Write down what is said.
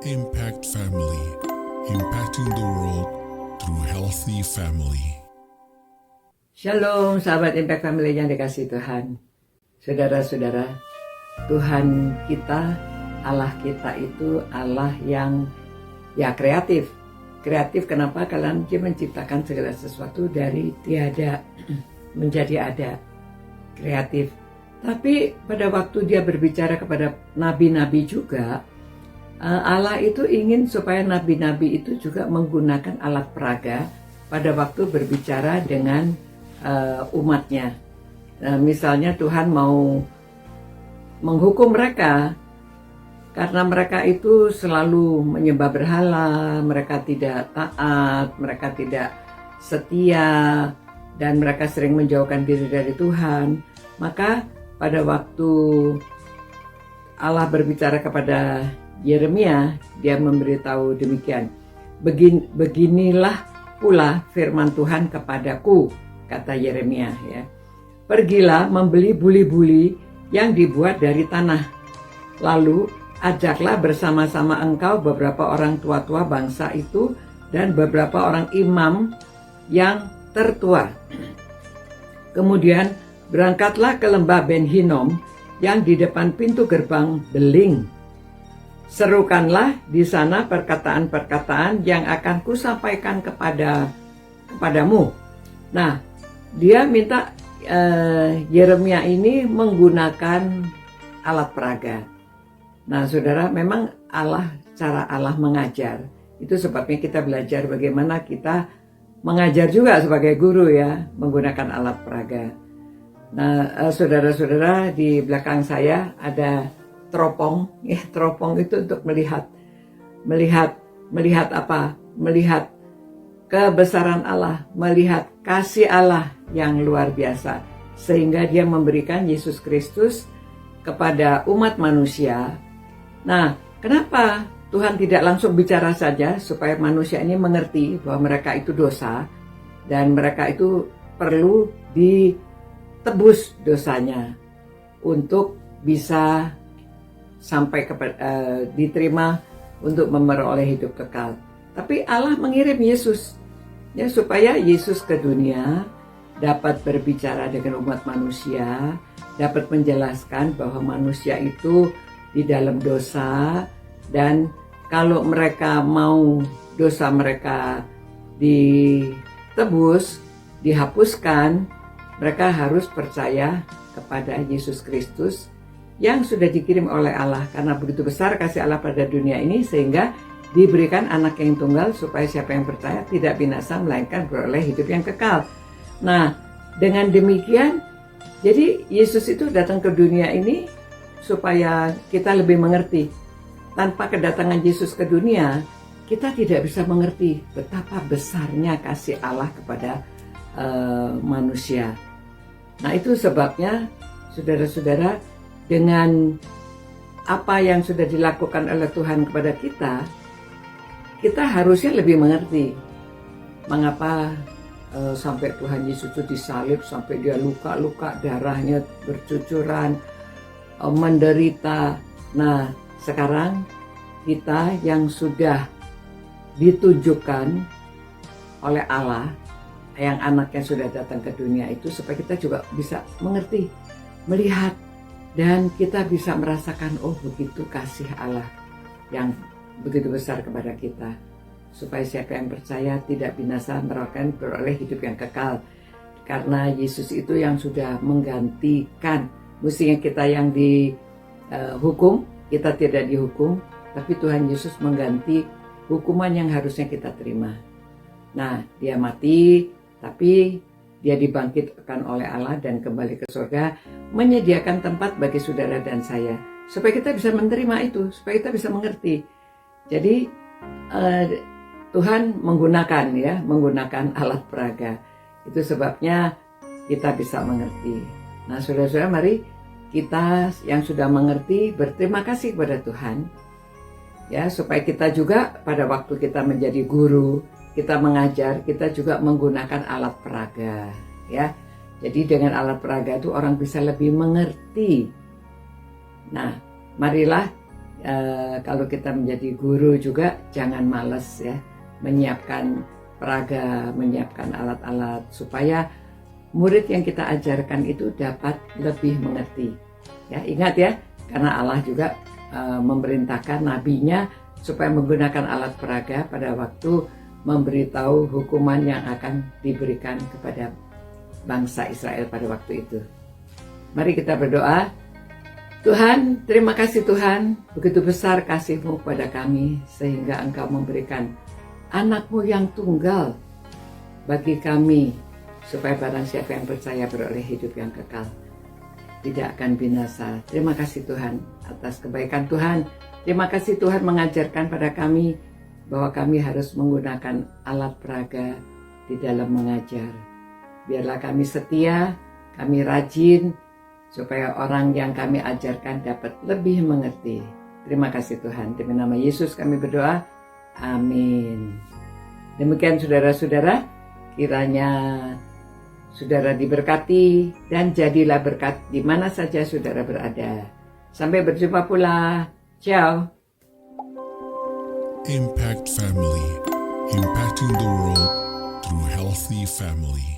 Impact Family, impacting the world through healthy family. Shalom sahabat Impact Family yang dikasihi Tuhan. Saudara-saudara, Tuhan kita, Allah kita itu Allah yang kreatif. Kreatif kenapa? Karena Dia menciptakan segala sesuatu dari tiada menjadi ada. Kreatif. Tapi pada waktu Dia berbicara kepada nabi-nabi juga, Allah itu ingin supaya nabi-nabi itu juga menggunakan alat peraga pada waktu berbicara dengan umatnya. Misalnya Tuhan mau menghukum mereka karena mereka itu selalu menyembah berhala, mereka tidak taat, mereka tidak setia, dan mereka sering menjauhkan diri dari Tuhan. Maka pada waktu Allah berbicara kepada Yeremia, Dia memberitahu demikian, beginilah pula firman Tuhan kepadaku, kata Yeremia, ya. Pergilah membeli buli-buli yang dibuat dari tanah. Lalu ajaklah bersama-sama engkau beberapa orang tua-tua bangsa itu dan beberapa orang imam yang tertua. Kemudian berangkatlah ke lembah Ben Hinnom yang di depan pintu gerbang beling. Serukanlah di sana perkataan-perkataan yang akan kusampaikan kepadamu. Nah, dia minta Yeremia ini menggunakan alat peraga. Nah, saudara, memang cara Allah mengajar. Itu sebabnya kita belajar bagaimana kita mengajar juga sebagai guru, ya, menggunakan alat peraga. Nah, saudara-saudara, di belakang saya ada teropong. Ya, teropong itu untuk melihat apa? Melihat kebesaran Allah, melihat kasih Allah yang luar biasa, sehingga Dia memberikan Yesus Kristus kepada umat manusia. Nah, kenapa Tuhan tidak langsung bicara saja supaya manusia ini mengerti bahwa mereka itu dosa dan mereka itu perlu ditebus dosanya untuk bisa sampai diterima untuk memperoleh hidup kekal. Tapi Allah mengirim Yesus, ya, supaya Yesus ke dunia dapat berbicara dengan umat manusia, dapat menjelaskan bahwa manusia itu di dalam dosa, dan kalau mereka mau dosa mereka ditebus, dihapuskan, mereka harus percaya kepada Yesus Kristus yang sudah dikirim oleh Allah. Karena begitu besar kasih Allah pada dunia ini, sehingga diberikan anak yang tunggal supaya siapa yang percaya tidak binasa melainkan beroleh hidup yang kekal. Nah, dengan demikian, jadi Yesus itu datang ke dunia ini supaya kita lebih mengerti. Tanpa kedatangan Yesus ke dunia, kita tidak bisa mengerti betapa besarnya kasih Allah kepada manusia. Nah, itu sebabnya, saudara-saudara, dengan apa yang sudah dilakukan oleh Tuhan kepada kita harusnya lebih mengerti mengapa sampai Tuhan Yesus itu disalib, sampai Dia luka-luka, darahnya bercucuran, menderita. Nah, sekarang kita yang sudah ditujukan oleh Allah, yang anaknya sudah datang ke dunia itu, supaya kita juga bisa mengerti, melihat, dan kita bisa merasakan, oh, begitu kasih Allah yang begitu besar kepada kita, supaya siapa yang percaya tidak binasa melainkan beroleh hidup yang kekal. Karena Yesus itu yang sudah menggantikan. Mestinya kita yang dihukum, kita tidak dihukum, tapi Tuhan Yesus mengganti hukuman yang harusnya kita terima. Nah, Dia mati, tapi Dia dibangkitkan oleh Allah dan kembali ke surga, menyediakan tempat bagi saudara dan saya, supaya kita bisa menerima itu, supaya kita bisa mengerti. Jadi Tuhan menggunakan alat peraga. Itu sebabnya kita bisa mengerti. Nah, saudara-saudara, mari kita yang sudah mengerti berterima kasih kepada Tuhan, ya, supaya kita juga pada waktu kita menjadi guru, kita mengajar, kita juga menggunakan alat peraga, ya. Jadi dengan alat peraga itu orang bisa lebih mengerti. Nah, marilah kalau kita menjadi guru juga jangan males ya, menyiapkan peraga, menyiapkan alat-alat supaya murid yang kita ajarkan itu dapat lebih mengerti. Ya, ingat ya, karena Allah juga memerintahkan nabinya supaya menggunakan alat peraga pada waktu memberitahu hukuman yang akan diberikan kepada bangsa Israel pada waktu itu. Mari kita berdoa. Tuhan, terima kasih Tuhan, begitu besar kasih-Mu pada kami sehingga Engkau memberikan anak-Mu yang tunggal bagi kami supaya barang siapa yang percaya beroleh hidup yang kekal, tidak akan binasa. Terima kasih Tuhan atas kebaikan Tuhan. Terima kasih Tuhan mengajarkan pada kami bahwa kami harus menggunakan alat peraga di dalam mengajar. Biarlah kami setia, kami rajin, supaya orang yang kami ajarkan dapat lebih mengerti. Terima kasih Tuhan. Demi nama Yesus kami berdoa. Amin. Demikian saudara-saudara, kiranya saudara diberkati dan jadilah berkat di mana saja saudara berada. Sampai berjumpa pula. Ciao. Impact Family, impacting the world through healthy family.